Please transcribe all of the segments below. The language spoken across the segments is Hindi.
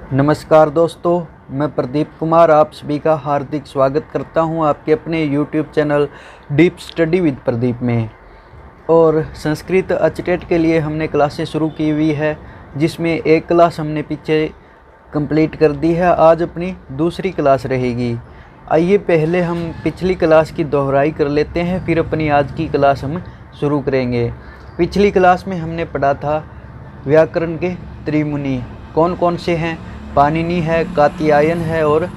नमस्कार दोस्तों, मैं प्रदीप कुमार आप सभी का हार्दिक स्वागत करता हूं आपके अपने YouTube channel deep study with Pradeep में। और संस्कृत अचटेट के लिए हमने क्लासें शुरू की हुई है, जिसमें एक क्लास हमने पीछे कंप्लीट कर दी है। आज अपनी दूसरी क्लास रहेगी। आइए पहले हम पिछली क्लास की दोहराई कर लेते हैं, फिर अपनी आज की क्लास हम शुरू करेंगे। पिछली क्लास में हमने पढ़ा था व्याकरण के त्रिमुनि कौन कौन से हैं। पाणिनि है, कात्यायन है और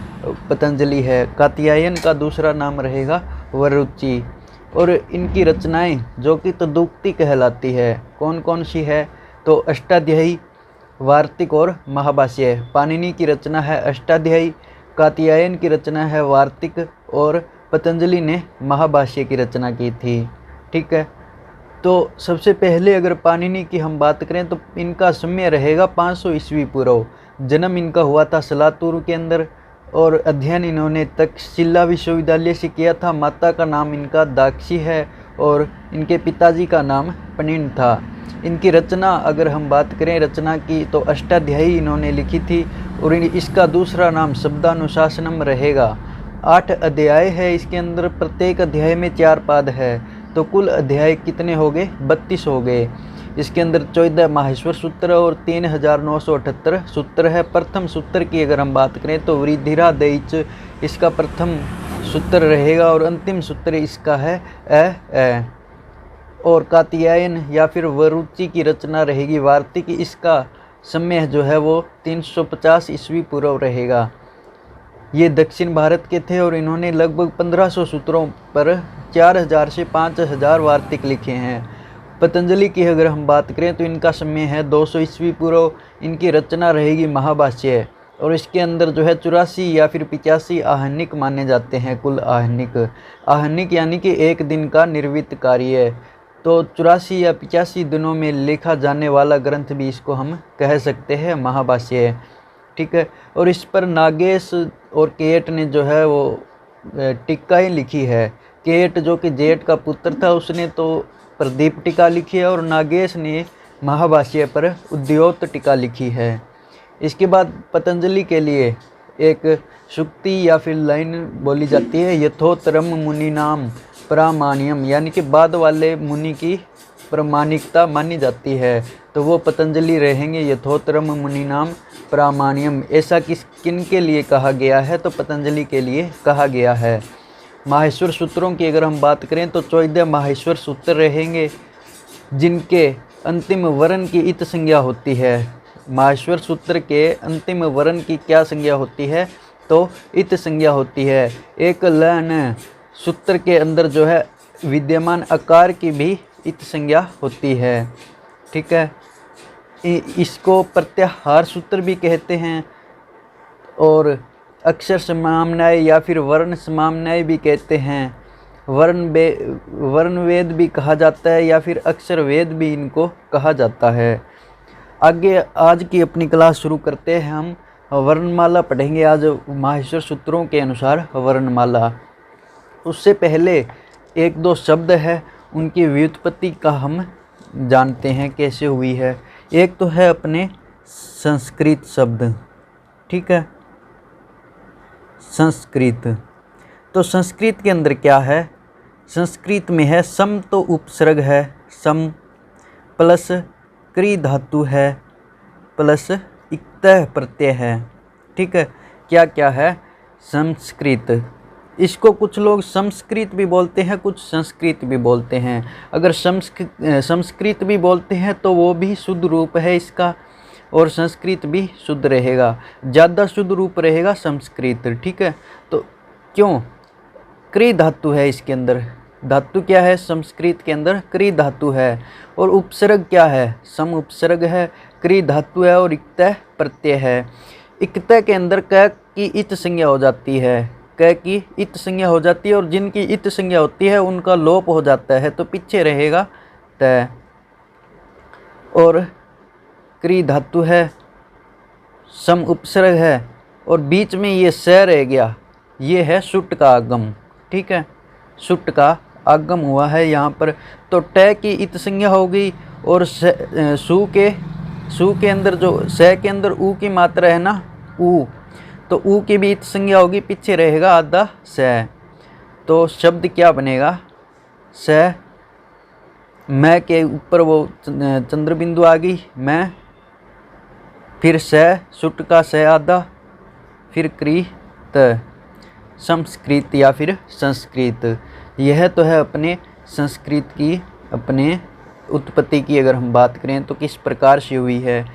पतंजलि है। कात्यायन का दूसरा नाम रहेगा वरुचि। और इनकी रचनाएं जो कि तदुक्ति कहलाती है, कौन कौन सी है तो अष्टाध्यायी, वार्तिक और महाभाष्य। पाणिनि की रचना है अष्टाध्यायी, कात्यायन की रचना है वार्तिक और पतंजलि ने महाभाष्य की रचना की थी। ठीक है, तो सबसे पहले अगर पाणिनि की हम बात करें तो इनका समय रहेगा 500 ईस्वी पूर्व। जन्म इनका हुआ था सलातूर के अंदर और अध्ययन इन्होंने तक्षशिला विश्वविद्यालय से किया था। माता का नाम इनका दाक्षी है और इनके पिताजी का नाम पनिन था। इनकी रचना अगर हम बात करें रचना की तो अष्टाध्यायी इन्होंने लिखी थी और इसका दूसरा नाम शब्दानुशासनम रहेगा। 8 अध्याय है इसके अंदर, प्रत्येक अध्याय में 4 पाद है, तो कुल अध्याय कितने हो गए 32 हो गए। इसके अंदर 14 माहेश्वर सूत्र और 3978 सूत्र है। प्रथम सूत्र की अगर हम बात करें तो वृद्धिरादैच इसका प्रथम सूत्र रहेगा और अंतिम सूत्र इसका है ए। और कात्यायन या फिर वरुचि की रचना रहेगी वार्तिक। इसका समय जो है वो 350 ईस्वी पूर्व रहेगा। ये दक्षिण भारत के थे और इन्होंने लगभग 1500 सूत्रों पर 4000 से 5000 वार्तिक लिखे हैं। पतंजलि की अगर हम बात करें तो इनका समय है 200 ईस्वी पूर्व। इनकी रचना रहेगी महाभाष्य और इसके अंदर जो है 84 या फिर 85 आहनिक माने जाते हैं। कुल आहनिक यानी कि एक दिन का निर्वित कार्य, तो 84 या 85 दिनों में लिखा जाने वाला ग्रंथ भी इसको हम कह सकते हैं महाभाष्य। ठीक है, और इस पर नागेश और केट ने जो है वो टीकाएँ लिखी है। केट जो कि जेठ का पुत्र था उसने तो प्रदीप टीका लिखी है और नागेश ने महाभाष्य पर उद्योत टीका लिखी है। इसके बाद पतंजलि के लिए एक सूक्ति या फिर लाइन बोली जाती है, यथोत्तरम मुनि नाम प्रामाण्यम, यानी कि बाद वाले मुनि की प्रामाणिकता मानी जाती है, तो वो पतंजलि रहेंगे। यथोत्तरम मुनि नाम प्रामाण्यम ऐसा किन के लिए कहा गया है तो पतंजलि के लिए कहा गया है। माहेश्वर सूत्रों की अगर हम बात करें तो 14 माहेश्वर सूत्र रहेंगे, जिनके अंतिम वर्ण की इत संज्ञा होती है। माहेश्वर सूत्र के अंतिम वर्ण की क्या संज्ञा होती है तो इत संज्ञा होती है। एक लन सूत्र के अंदर जो है विद्यमान आकार की भी इत संज्ञा होती है। ठीक है, इसको प्रत्याहार सूत्र भी कहते हैं और अक्षर समाम्नाय या फिर वर्ण समाम्नाय भी कहते हैं। वर्ण वेद भी कहा जाता है या फिर अक्षर वेद भी इनको कहा जाता है। आगे आज की अपनी क्लास शुरू करते हैं। हम वर्णमाला पढ़ेंगे आज माहेश्वर सूत्रों के अनुसार वर्णमाला। उससे पहले एक दो शब्द है, उनकी व्युत्पत्ति का हम जानते हैं कैसे हुई है। एक तो है अपने संस्कृत शब्द। ठीक है, संस्कृत, तो संस्कृत के अंदर क्या है, संस्कृत में है सम तो उपसर्ग है, सम प्लस क्री धातु है प्लस इक्तः प्रत्यय है। ठीक है, क्या क्या है संस्कृत। इसको कुछ लोग संस्कृत भी बोलते हैं, कुछ संस्कृत भी बोलते हैं। अगर संस्कृत भी बोलते हैं तो वो भी शुद्ध रूप है इसका और संस्कृत भी शुद्ध रहेगा, ज़्यादा शुद्ध रूप रहेगा संस्कृत। ठीक है, तो क्यों क्री धातु है इसके अंदर। धातु क्या है संस्कृत के अंदर, क्री धातु है। और उपसर्ग क्या है, सम उपसर्ग है, क्री धातु है और इक्तः प्रत्यय है। इक्तः के अंदर क की इत संज्ञा हो जाती है, क की इत संज्ञा हो जाती है और जिनकी इत संज्ञा होती है उनका लोप हो जाता है, तो पीछे रहेगा त। और क्री धातु है, सम उपसर्ग है और बीच में ये स रह गया, ये है सुट का आगम। ठीक है, सुट का आगम हुआ है यहाँ पर, तो ट की इत संज्ञा हो गई और सु के अंदर जो स के अंदर ऊ की मात्रा है ना, ऊ, तो ऊ की भी इत संज्ञा होगी, पीछे रहेगा आधा स। तो शब्द क्या बनेगा, स, मैं के ऊपर वो चंद्र बिंदु आ गई, मैं, फिर स, सुट का स आधा, फिर क्री त, संस्कृत या फिर संस्कृत। यह तो है अपने संस्कृत की अपने उत्पत्ति की अगर हम बात करें तो किस प्रकार से हुई है।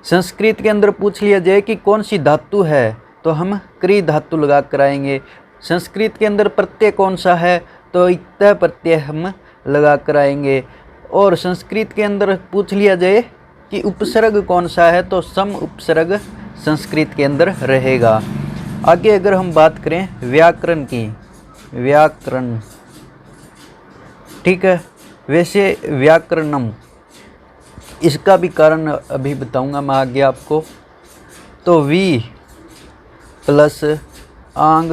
संस्कृत के अंदर पूछ लिया जाए कि कौन सी धातु है, तो हम क्री धातु लगा कर आएंगे। संस्कृत के अंदर प्रत्यय कौन सा है, तो इत प्रत्यय हम लगा कर आएंगे। और संस्कृत के अंदर पूछ लिया जाए कि उपसर्ग कौन सा है, तो सम उपसर्ग संस्कृत के अंदर रहेगा। आगे अगर हम बात करें व्याकरण की, व्याकरण, ठीक है, वैसे व्याकरणम, इसका भी कारण अभी बताऊंगा मैं आगे आपको। तो वी प्लस आंग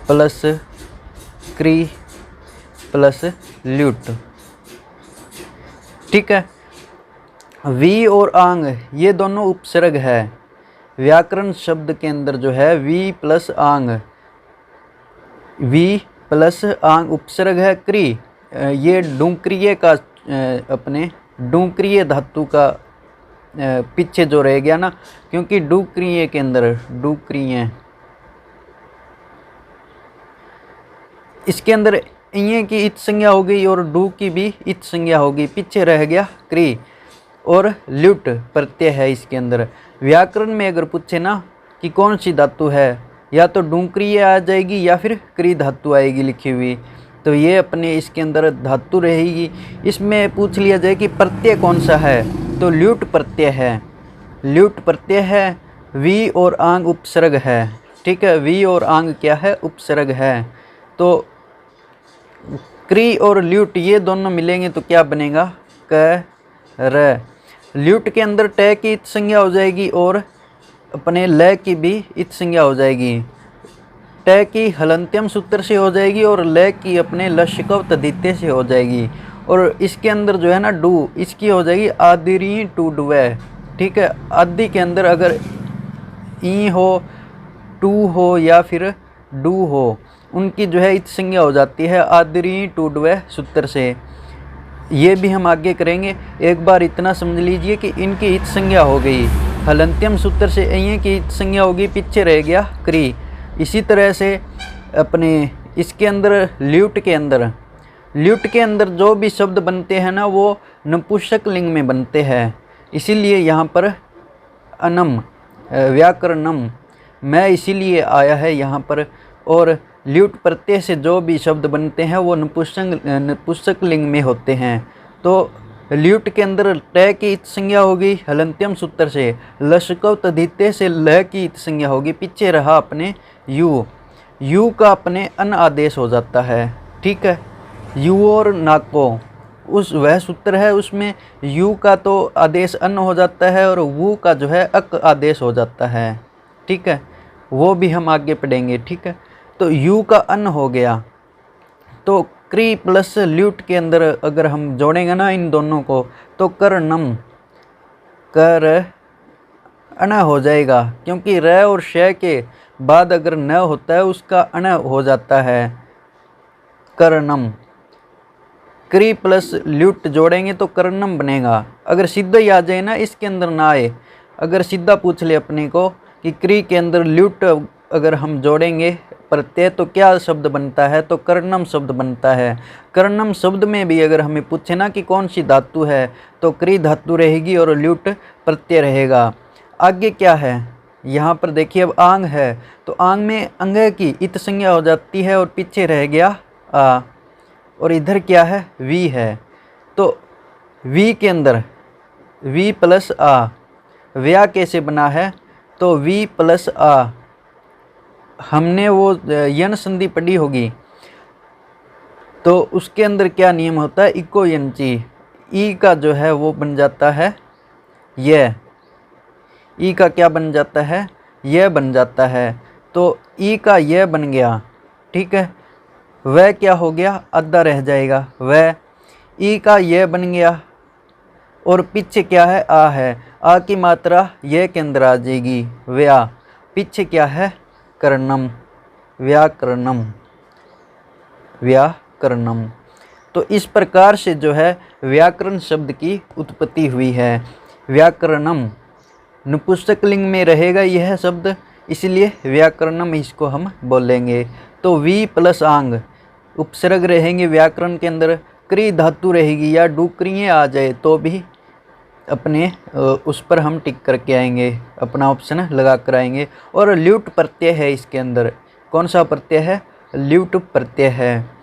प्लस क्री प्लस ल्यूट, ठीक है। वी और आंग ये दोनों उपसर्ग है। व्याकरण शब्द के अंदर जो है वी प्लस आंग, वी प्लस आंग उपसर्ग है। क्री ये डूक्रिय का अपने डूक्रिय धातु का पीछे जो रह गया ना, क्योंकि डूक्रिय के अंदर डूक्रिय इसके अंदर ये की इत संज्ञा हो गई और डू की भी इत संज्ञा होगी, पीछे रह गया क्री। और ल्यूट प्रत्यय है इसके अंदर। व्याकरण में अगर पूछे ना कि कौन सी धातु है, या तो डूक्रिय आ जाएगी या फिर क्री धातु आएगी लिखी हुई, तो ये अपने इसके अंदर धातु रहेगी। इसमें पूछ लिया जाए कि प्रत्यय कौन सा है, तो ल्यूट प्रत्यय है, ल्यूट प्रत्यय है। वी और आंग उपसर्ग है, ठीक है, वी और आंग क्या है, उपसर्ग है। तो क्री और ल्यूट ये दोनों मिलेंगे तो क्या बनेगा, क र। ल्यूट के अंदर ट की इत संज्ञा हो जाएगी और अपने ल की भी इत संज्ञा हो जाएगी। ट की हलंत्यम सूत्र से हो जाएगी और ल की अपने लश्कव तदित्य से हो जाएगी। और इसके अंदर जो है ना डू, इसकी हो जाएगी आदिरी टू डुवे, ठीक है। आदि के अंदर अगर ई हो, टू हो या फिर डू हो, उनकी जो है इत संज्ञा हो जाती है आदिरी टू डुवे सूत्र से। ये भी हम आगे करेंगे। एक बार इतना समझ लीजिए कि इनकी इत संज्ञा हो गई, हलंत्यम सूत्र से ये की इत संज्ञा होगी, पीछे रह गया क्री। इसी तरह से अपने इसके अंदर ल्यूट के अंदर जो भी शब्द बनते हैं ना वो नपुंसक लिंग में बनते हैं, इसीलिए यहाँ पर अनम व्याकरणम मैं इसीलिए आया है यहाँ पर। और ल्यूट प्रत्यय से जो भी शब्द बनते हैं वो नपुंसक लिंग में होते हैं। तो ल्यूट के अंदर ट की इत संज्ञा होगी हलंत्यम सूत्र से, लश्कव तदित्य से ल की इत संज्ञा होगी, पीछे रहा अपने यू, यू का अपने अन आदेश हो जाता है, ठीक है। यू और नाको उस वह सूत्र है, उसमें यू का तो आदेश अन हो जाता है और वू का जो है अक आदेश हो जाता है, ठीक है। वो भी हम आगे पढ़ेंगे, ठीक है। तो यू का अन हो गया, तो क्री प्लस ल्यूट के अंदर अगर हम जोड़ेंगे ना इन दोनों को, तो करनम कर अन हो जाएगा, क्योंकि र और श के बाद अगर न होता है उसका अन हो जाता है, करनम। क्री प्लस ल्यूट जोड़ेंगे तो करनम बनेगा। अगर सीधा ही आ जाए ना, इसके अंदर ना आए, अगर सीधा पूछ ले अपने को कि क्री के अंदर ल्यूट अगर हम जोड़ेंगे प्रत्यय तो क्या शब्द बनता है, तो कर्णम शब्द बनता है। कर्णम शब्द में भी अगर हमें पूछे ना कि कौन सी धातु है, तो क्री धातु रहेगी और ल्यूट प्रत्यय रहेगा। आगे क्या है, यहाँ पर देखिए अब आंग है, तो आंग में अंग की इत संज्ञा हो जाती है और पीछे रह गया आ, और इधर क्या है, वी है। तो वी के अंदर वी प्लस आ, व्या कैसे बना है, तो वी प्लस आ, हमने वो यन संधि पढ़ी होगी, तो उसके अंदर क्या नियम होता है, इको यंची, ई का जो है वो बन जाता है यह, ई का क्या बन जाता है, यह बन जाता है। तो ई का यह बन गया, ठीक है। वह क्या हो गया, आधा रह जाएगा, वह। ई का यह बन गया और पीछे क्या है, आ है। आ की मात्रा यह के अंदर आ जाएगी, व्या। पीछे क्या है, कर्णम, व्याकरणम, व्याकरणम। तो इस प्रकार से जो है व्याकरण शब्द की उत्पत्ति हुई है। व्याकरणम नपुंसक लिंग में रहेगा यह शब्द, इसलिए व्याकरणम इसको हम बोलेंगे। तो वी प्लस आंग उपसर्ग रहेंगे व्याकरण के अंदर, क्री धातु रहेगी या डुकरियाँ आ जाए तो भी अपने उस पर हम टिक करके आएंगे, अपना ऑप्शन लगा कर आएंगे। और ल्यूट प्रत्यय है इसके अंदर। कौन सा प्रत्यय है, ल्यूट प्रत्यय है।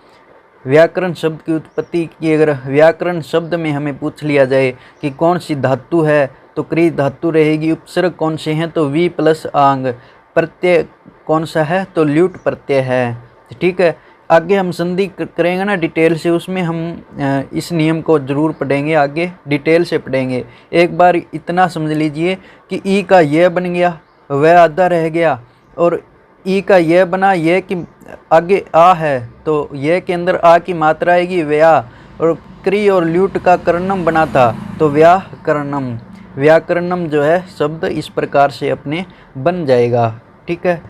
व्याकरण शब्द की उत्पत्ति की अगर व्याकरण शब्द में हमें पूछ लिया जाए कि कौन सी धातु है तो क्री धातु रहेगी। उपसर्ग कौन से हैं तो वी प्लस आंग। प्रत्यय कौन सा है तो ल्यूट प्रत्यय है। ठीक है, आगे हम संधि करेंगे ना डिटेल से, उसमें हम इस नियम को जरूर पढ़ेंगे, आगे डिटेल से पढ़ेंगे। एक बार इतना समझ लीजिए कि ई का यह बन गया, वह आधा रह गया, और ई का यह बना, यह कि आगे आ है तो यह के अंदर आ की मात्रा आएगी व्या, और क्री और ल्यूट का कर्णम बना था तो व्याकरणम। व्याकरणम जो है शब्द इस प्रकार से अपने बन जाएगा। ठीक है,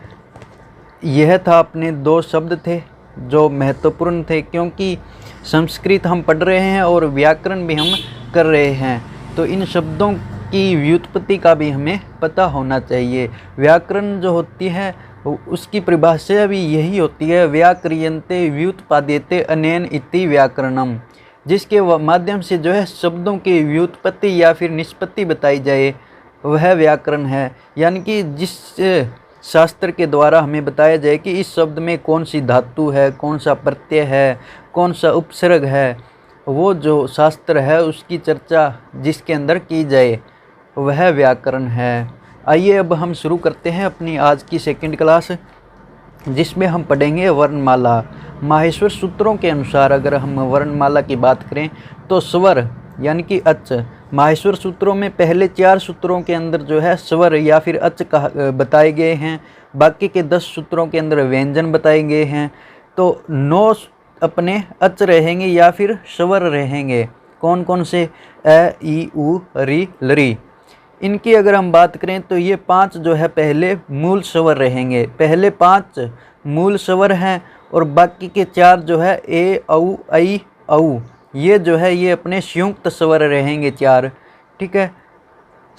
यह था अपने दो शब्द थे जो महत्वपूर्ण थे, क्योंकि संस्कृत हम पढ़ रहे हैं और व्याकरण भी हम कर रहे हैं, तो इन शब्दों की व्युत्पत्ति का भी हमें पता होना चाहिए। व्याकरण जो होती है उसकी परिभाषा भी यही होती है, व्याक्रियन्ते व्युत्पाद्यते अनेन इति व्याकरणम, जिसके माध्यम से जो है शब्दों की व्युत्पत्ति या फिर निष्पत्ति बताई जाए वह व्याकरण है। यानी कि जिस शास्त्र के द्वारा हमें बताया जाए कि इस शब्द में कौन सी धातु है, कौन सा प्रत्यय है, कौन सा उपसर्ग है, वो जो शास्त्र है उसकी चर्चा जिसके अंदर की जाए वह व्याकरण है। आइए अब हम शुरू करते हैं अपनी आज की सेकंड क्लास, जिसमें हम पढ़ेंगे वर्णमाला। माहेश्वर सूत्रों के अनुसार अगर हम वर्णमाला की बात करें तो स्वर यानी कि अच, माहेश्वर सूत्रों में पहले 4 सूत्रों के अंदर जो है स्वर या फिर अच बताए गए हैं, बाकी के 10 सूत्रों के अंदर व्यंजन बताए गए हैं। तो 9 अपने अच रहेंगे या फिर स्वर रहेंगे। कौन कौन से, ए ई उ री लरी। इनकी अगर हम बात करें तो ये 5 जो है पहले मूल स्वर रहेंगे, पहले 5 मूल स्वर हैं, और बाकी के 4 जो है ए औ ऐ औ, ये जो है ये अपने संयुक्त स्वर रहेंगे 4। ठीक है,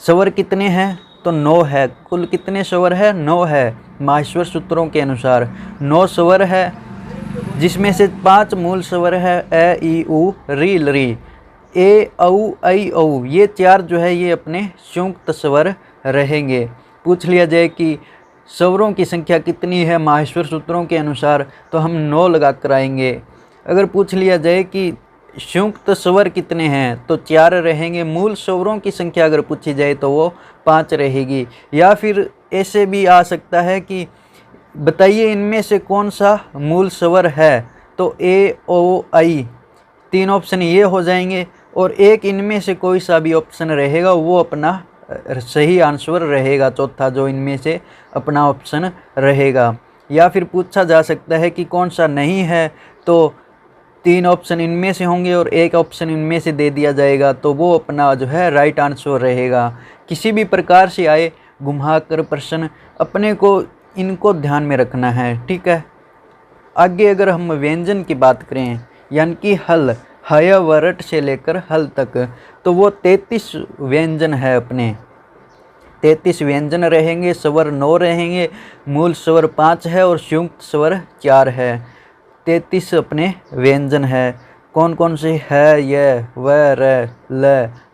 स्वर कितने हैं तो 9 है। कुल कितने स्वर है, 9 है। माहेश्वर सूत्रों के अनुसार 9 स्वर है, जिसमें से 5 मूल स्वर है, ए ई उ री लरी। ए औ ऐ औ ये 4 जो है ये अपने संयुक्त स्वर रहेंगे। पूछ लिया जाए कि स्वरों की संख्या कितनी है माहेश्वर सूत्रों के अनुसार तो हम 9 लगा कर आएंगे। अगर पूछ लिया जाए कि संयुक्त स्वर कितने हैं तो 4 रहेंगे। मूल स्वरों की संख्या अगर पूछी जाए तो वो 5 रहेगी। या फिर ऐसे भी आ सकता है कि बताइए इनमें से कौन सा मूल स्वर है, तो ए ओ ऐ 3 ऑप्शन ये हो जाएंगे, और एक इनमें से कोई सा भी ऑप्शन रहेगा वो अपना सही आंसर रहेगा, चौथा जो इनमें से अपना ऑप्शन रहेगा। या फिर पूछा जा सकता है कि कौन सा नहीं है, तो 3 ऑप्शन इनमें से होंगे और एक ऑप्शन इनमें से दे दिया जाएगा, तो वो अपना जो है राइट आंसर रहेगा। किसी भी प्रकार से आए घुमाकर प्रश्न, अपने को इनको ध्यान में रखना है। ठीक है, आगे अगर हम व्यंजन की बात करें यानी कि हल, हय वरट से लेकर हल तक, तो वो 33 व्यंजन है अपने। 33 व्यंजन रहेंगे, स्वर 9 रहेंगे, मूल स्वर 5 है और संयुक्त स्वर 4 है। 33 अपने व्यंजन है। कौन कौन से है, य व र ल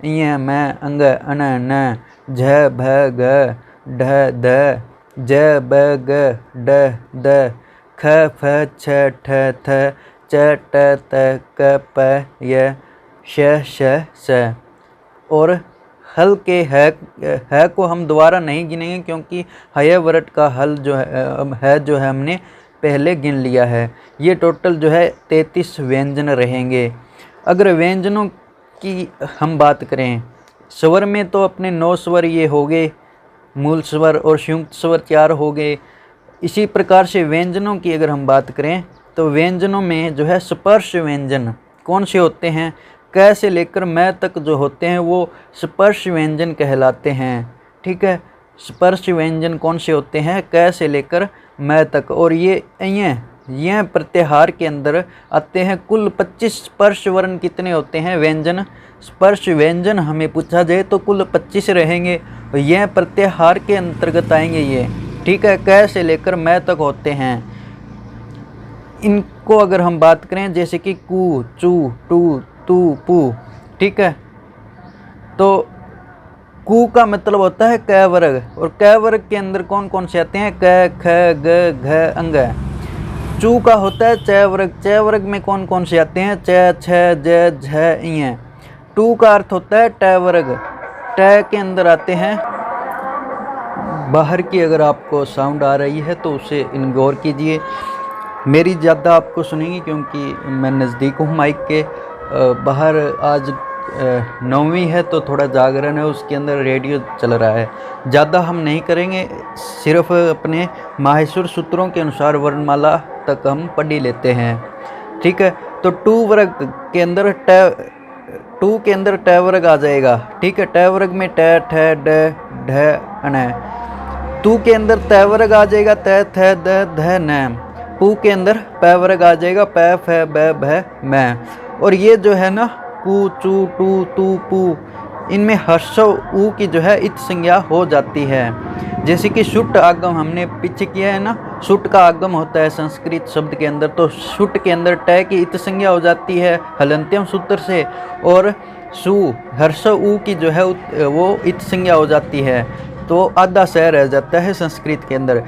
य म अंग अन न झ भ ग ढ ध ज ब ग ड द ख फ छ ठ थ च ट त क प य श श स। और हल के है को हम दोबारा नहीं गिनेंगे, क्योंकि हय वरट का हल जो है जो है हमने पहले गिन लिया है। ये टोटल जो है 33 व्यंजन रहेंगे। अगर व्यंजनों की हम बात करें, स्वर में तो अपने 9 स्वर ये हो गए, मूल स्वर और संयुक्त स्वर 4 हो गए। इसी प्रकार से व्यंजनों की अगर हम बात करें तो व्यंजनों में जो है स्पर्श व्यंजन कौन से होते हैं, क से लेकर मैं तक जो होते हैं वो स्पर्श व्यंजन कहलाते हैं। ठीक है, स्पर्श व्यंजन कौन से होते हैं? क से लेकर मैं तक। और ये प्रत्याहार के अंदर आते हैं। कुल 25 स्पर्श वर्ण कितने होते हैं? व्यंजन, स्पर्श व्यंजन हमें पूछा जाए तो कुल 25 रहेंगे। यह प्रत्याहार के अंतर्गत आएंगे ये। ठीक है, क से लेकर मैं तक होते हैं। इनको अगर हम बात करें जैसे कि कु, चू, टू, तू, पू। ठीक है, तो कु का मतलब होता है क वर्ग, और क वर्ग के अंदर कौन कौन से आते हैं? क, ख, ग, घ, अंग। चू का होता है च वर्ग, च वर्ग में कौन कौन से आते हैं? च, छ, ज, झ, इ। टू का अर्थ होता है ट वर्ग, ट के अंदर आते हैं। बाहर की अगर आपको साउंड आ रही है तो उसे इग्नोर कीजिए, मेरी ज़्यादा आपको सुनेंगी क्योंकि मैं नज़दीक हूँ माइक के। बाहर आज 9वीं है तो थोड़ा जागरण है, उसके अंदर रेडियो चल रहा है। ज़्यादा हम नहीं करेंगे, सिर्फ अपने माहेश्वर सूत्रों के अनुसार वर्णमाला तक हम पढ़ ही लेते हैं। ठीक है, तो टू वर्ग के अंदर टू के अंदर ट वर्ग आ जाएगा। ठीक है, ट वर्ग में ट, ठ, ड, ढ, अण। तू के अंदर त वर्ग आ जाएगा, त, थ, द, ध, न। पू के अंदर प वर्ग आ जाएगा, प, फ, ब, भ, म। और ये जो है ना पू, चू, टू, तू, पू, इनमें ह्रस्व ऊ की जो है इत संज्ञा हो जाती है। जैसे कि शुट आगम हमने पीछे किया है ना, शुट का आगम होता है संस्कृत शब्द के अंदर, तो शुट के अंदर ट की इत संज्ञा हो जाती है हलंत्यम सूत्र से, और सु ह्रस्व ऊ की जो है वो इत संज्ञा हो जाती है, तो आधा स रह जाता है संस्कृत के अंदर।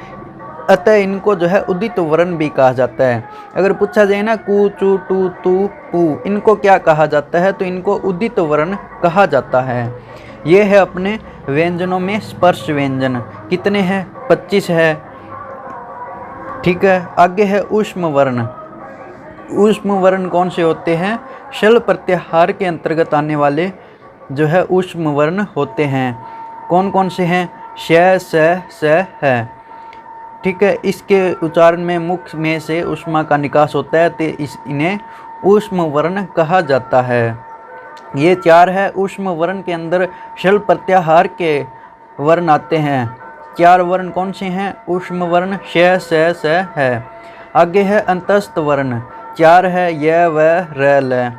अतः इनको जो है उदित वर्ण भी कहा जाता है। अगर पूछा जाए ना कु, चू, टू, तू, पू, इनको क्या कहा जाता है? तो इनको उदित वर्ण कहा जाता है। ये है अपने व्यंजनों में स्पर्श व्यंजन। कितने हैं? 25 है। ठीक है, आगे है ऊष्म वर्ण। ऊष्म वर्ण कौन से होते हैं? शल प्रत्याहार के अंतर्गत आने वाले जो है ऊष्म वर्ण होते हैं। कौन कौन से हैं? श, स है। ठीक है, इसके उच्चारण में मुख में से ऊष्मा का निकास होता है, तो इन्हें ऊष्म वर्ण कहा जाता है। ये 4 है। ऊष्म वर्ण के अंदर शल प्रत्याहार के वर्ण आते हैं। 4 वर्ण कौन से हैं? ऊष्म वर्ण श, स है। आगे है अंतस्थ वर्ण, 4 है, य, व, र, ल।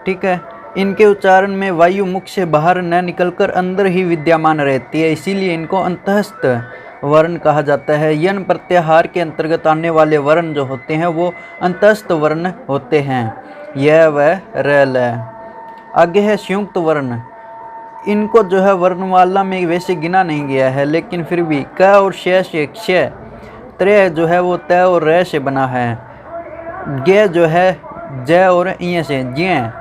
ठीक है, इनके उच्चारण में वायु मुख से बाहर न निकलकर अंदर ही विद्यमान रहती है, इसीलिए इनको अंतस्थ वर्ण कहा जाता है। यन प्रत्याहार के अंतर्गत आने वाले वर्ण जो होते हैं वो अंतस्थ वर्ण होते हैं, य, व, र, ल। आगे है संयुक्त वर्ण। इनको जो है वर्णमाला में वैसे गिना नहीं गया है, लेकिन फिर भी क और श से क्ष, त्रय जो है वो त और र से बना है। ग जो है ज और इ से, ज्ञ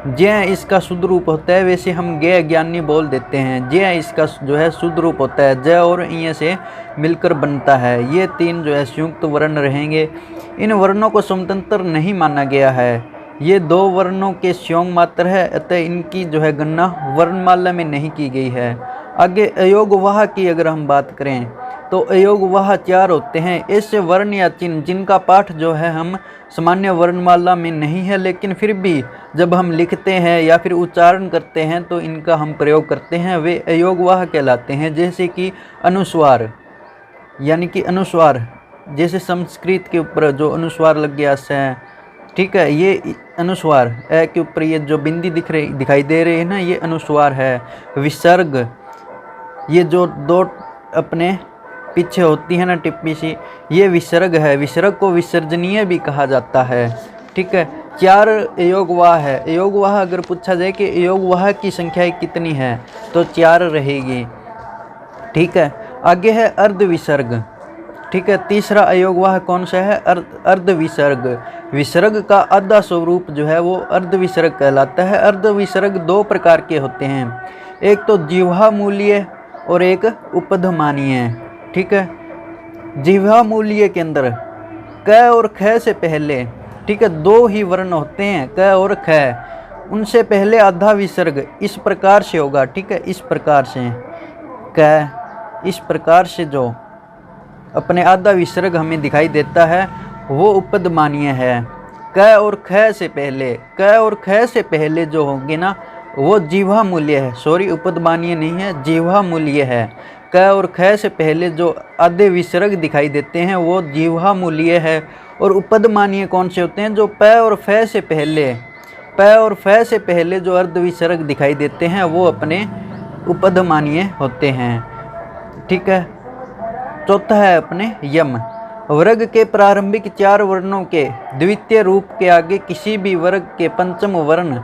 ज्ञ इसका शुद्ध रूप होता है, वैसे हम ज्ञ ज्ञानी बोल देते हैं। ज्ञ इसका जो है शुद्ध रूप होता है, ज और इ से मिलकर बनता है। ये 3 जो है संयुक्त वर्ण रहेंगे। इन वर्णों को स्वतंत्र नहीं माना गया है, ये 2 वर्णों के संयोग मात्र है, अतः इनकी जो है गणना वर्णमाला में नहीं की गई है। आगे अयोगवाह की अगर हम बात करें तो अयोगवाह 4 होते हैं। ऐसे वर्ण या चिन्ह जिनका पाठ जो है हम सामान्य वर्णमाला में नहीं है, लेकिन फिर भी जब हम लिखते हैं या फिर उच्चारण करते हैं तो इनका हम प्रयोग करते हैं, वे अयोगवाह कहलाते हैं। जैसे कि अनुस्वार, यानी कि अनुस्वार, जैसे संस्कृत के ऊपर जो अनुस्वार लग गया स, ठीक है, ये अनुस्वार, ए के ऊपर ये जो बिंदी दिखाई दे रही है ना, ये अनुस्वार है। विसर्ग, ये जो 2 अपने पीछे होती है ना टिप्पी सी, ये विसर्ग है। विसर्ग को विसर्जनीय भी कहा जाता है। ठीक है, 4 अयोगवाह है। अयोगवाह अगर पूछा जाए कि अयोगवाह की संख्या कितनी है तो 4 रहेगी। ठीक है, आगे है अर्ध विसर्ग। ठीक है, तीसरा अयोगवाह कौन सा है? अर्ध विसर्ग। विसर्ग का आधा स्वरूप जो है वो अर्ध विसर्ग कहलाता है। अर्ध विसर्ग 2 प्रकार के होते हैं, एक तो जिह्वा मूल्य और एक उपधमानीय। ठीक है, जिह्वा मूल्य के अंदर क और ख से पहले, ठीक है, 2 ही वर्ण होते हैं, क और ख। उनसे पहले आधा विसर्ग इस प्रकार से होगा। ठीक है, इस प्रकार से क, इस प्रकार से जो अपने आधा विसर्ग हमें दिखाई देता है वो उपधमानीय है। क और ख से पहले, क और ख से पहले जो होंगे ना वो जीवा मूल्य है, सॉरी उपदमानीय नहीं है, जीवा मूल्य है। क और ख से पहले जो आधे विसर्ग दिखाई देते हैं वो जीवा मूल्य है। और उपदमानीय कौन से होते हैं? जो प और फ से पहले, प और फ से पहले जो अर्ध विसर्ग दिखाई देते हैं वो अपने उपदमानीय होते हैं। ठीक है। चौथा है अपने यम। वर्ग के प्रारंभिक 4 वर्णों के द्वितीय रूप के आगे किसी भी वर्ग के पंचम वर्ण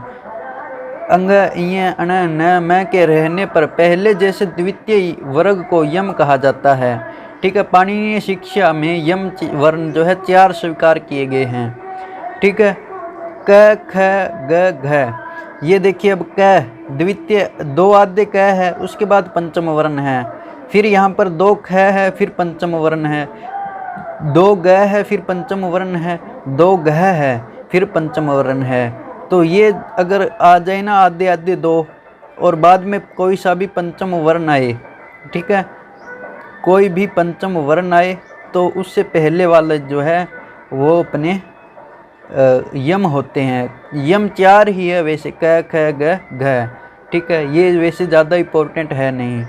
अंग, इ, अण, न, म के रहने पर पहले जैसे द्वितीय वर्ग को यम कहा जाता है। ठीक है। पाणिनीय शिक्षा में यम वर्ण जो है 4 स्वीकार किए गए हैं। ठीक है। क, ख, ग, घ। ये देखिए अब क द्वितीय 2 आधे क है, उसके बाद पंचम वर्ण है। फिर यहाँ पर 2 ख है, फिर पंचम वर्ण है। 2 ग है, फिर पंचम वर्ण है। 2 घ है, फिर पंचम वर्ण है। तो ये अगर आ जाए ना आधे आधे 2 और बाद में कोई सा भी पंचम वर्ण आए, ठीक है, कोई भी पंचम वर्ण आए तो उससे पहले वाला जो है वो अपने यम होते हैं। यम 4 ही है वैसे, क, ख, ग, घ। ठीक है। ये वैसे ज़्यादा इम्पोर्टेंट है नहीं,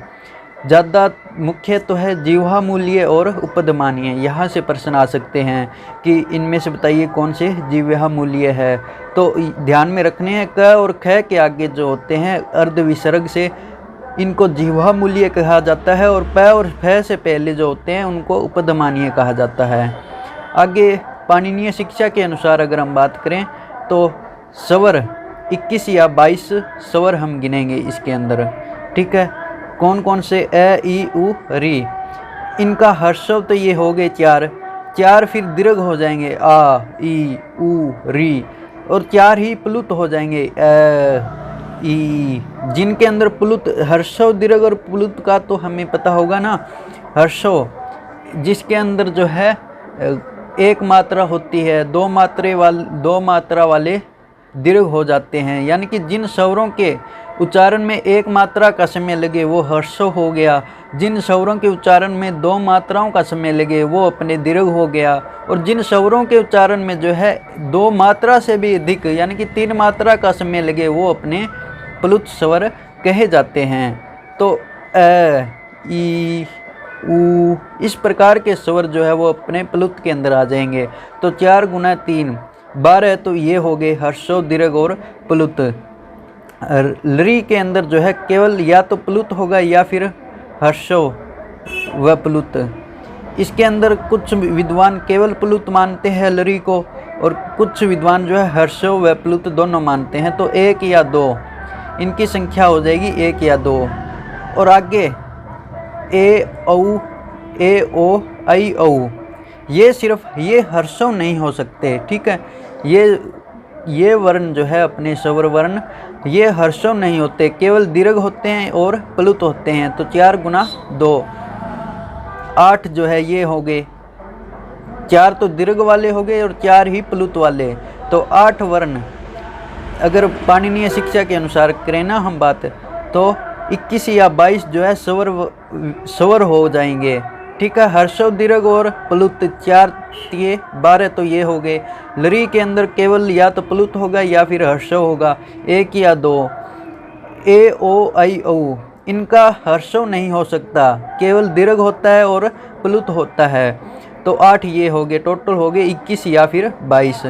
ज़्यादा मुख्य तो है जीवा मूल्य और उपदमानीय। यहाँ से प्रश्न आ सकते हैं कि इनमें से बताइए कौन से जीवा मूल्य है। तो ध्यान में रखने हैं क और ख के आगे जो होते हैं अर्ध विसर्ग से, इनको जीवा मूल्य कहा जाता है, और प और फ से पहले जो होते हैं उनको उपदमानीय कहा जाता है। आगे पाणिनीय शिक्षा के अनुसार अगर हम बात करें तो स्वर 21 या 22 स्वर हम गिनेंगे इसके अंदर। ठीक है। कौन कौन से? ए, ई, उ, री। इनका हर्षव तो ये हो गए 4, फिर दीर्घ हो जाएंगे आ, ई, उ, री, और 4 ही प्लुत हो जाएंगे ई, जिनके अंदर प्लुत, हर्षव, दीर्घ और प्लुत का तो हमें पता होगा ना। हर्षव जिसके अंदर जो है एक मात्रा होती है, 2 मात्रा वाले दीर्घ हो जाते हैं, यानी कि जिन स्वरों के उच्चारण में 1 मात्रा का समय लगे वो हर्षव हो गया, जिन स्वरों के उच्चारण में 2 मात्राओं का समय लगे वो अपने दीर्घ हो गया, और जिन स्वरों के उच्चारण में जो है 2 मात्रा से भी अधिक यानी कि 3 मात्रा का समय लगे वो अपने प्लुत स्वर कहे जाते हैं। तो अ, ई, उ, इस प्रकार के स्वर जो है वो अपने प्लुत के अंदर आ जाएंगे। तो 4 गुना 3 12, तो ये हो गए हर्षव, दीर्घ और प्लुत। लरी के अंदर जो है केवल या तो प्लुत होगा या फिर हर्षव व प्लुत। इसके अंदर कुछ विद्वान केवल प्लुत मानते हैं लरी को, और कुछ विद्वान जो है हर्षव व प्लुत दोनों मानते हैं। तो 1 या 2 इनकी संख्या हो जाएगी, 1 या 2। और आगे ए, औ, ए, ओ, ऐ, औ, ये सिर्फ ये हर्षव नहीं हो सकते। ठीक है। ये वर्ण जो है अपने स्वर वर्ण, ये हर्षव नहीं होते, केवल दीर्घ होते हैं और प्लुत होते हैं। तो 4 गुना 2 8 जो है ये हो गए, 4 तो दीर्घ वाले हो गए और 4 ही प्लुत वाले। तो 8 वर्ण अगर पाणिनीय शिक्षा के अनुसार करें ना हम बात, तो 21 या 22 जो है स्वर हो जाएंगे। ठीक है। हर्षव, दीर्घ और प्लुत 4 ये 12, तो ये हो गए। लरी के अंदर केवल या तो प्लुत होगा या फिर हर्षव होगा, 1 या 2। ए, ओ, ऐ, औ, इनका हर्षव नहीं हो सकता, केवल दीर्घ होता है और प्लुत होता है। तो 8 ये हो गए, टोटल हो गए 21 या फिर 22।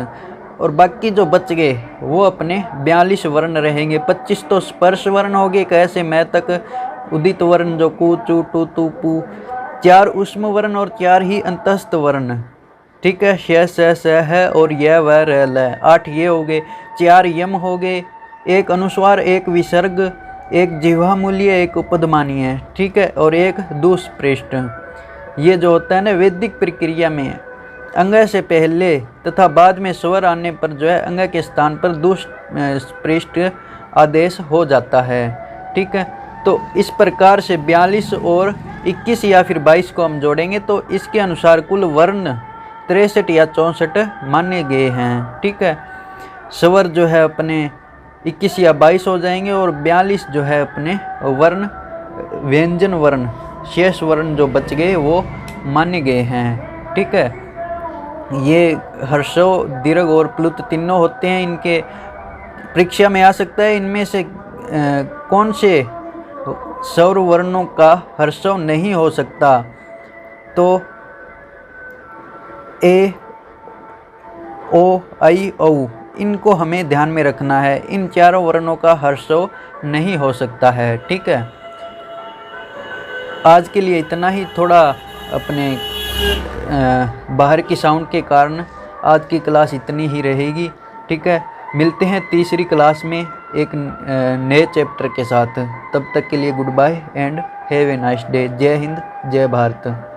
और बाकी जो बच गए वो अपने 42 वर्ण रहेंगे। 25 तो स्पर्श वर्ण हो गए, क से मैं तक। उदित वर्ण जो कु, चु, टु, तु, पु। 4 ऊष्म वर्ण और 4 ही अंतस्थ वर्ण। ठीक है। श, स, है और य, व, र, ल। 8 ये हो गए। 4 यम हो गए, 1 अनुस्वार, 1 विसर्ग, 1 जिह्वा मूल्य, 1 उपदमानीय। ठीक है। और 1 दुष्पृष्ठ। ये जो होता है ना वैदिक प्रक्रिया में, अंग से पहले तथा बाद में स्वर आने पर जो है अंग के स्थान पर दुष्पृष्ठ आदेश हो जाता है। ठीक है। तो इस प्रकार से 42 और 21 या फिर 22 को हम जोड़ेंगे तो इसके अनुसार कुल वर्ण 63 या 64 माने गए हैं। ठीक है। स्वर जो है अपने 21 या 22 हो जाएंगे और 42 जो है अपने वर्ण, व्यंजन वर्ण, शेष वर्ण जो बच गए वो माने गए हैं। ठीक है। ये हर्षो, दीर्घ और प्लुत तीनों होते हैं। इनके परीक्षा में आ सकता है। इनमें से कौन से स्वर वर्णों का हर्षो नहीं हो सकता? तो ए, ओ, आई, औ, इनको हमें ध्यान में रखना है। इन चारों वर्णों का हर्षो नहीं हो सकता है। ठीक है, आज के लिए इतना ही। थोड़ा अपने बाहर की साउंड के कारण आज की क्लास इतनी ही रहेगी। ठीक है, मिलते हैं तीसरी क्लास में एक नए चैप्टर के साथ। तब तक के लिए goodbye and have a nice day. जय हिंद, जय भारत।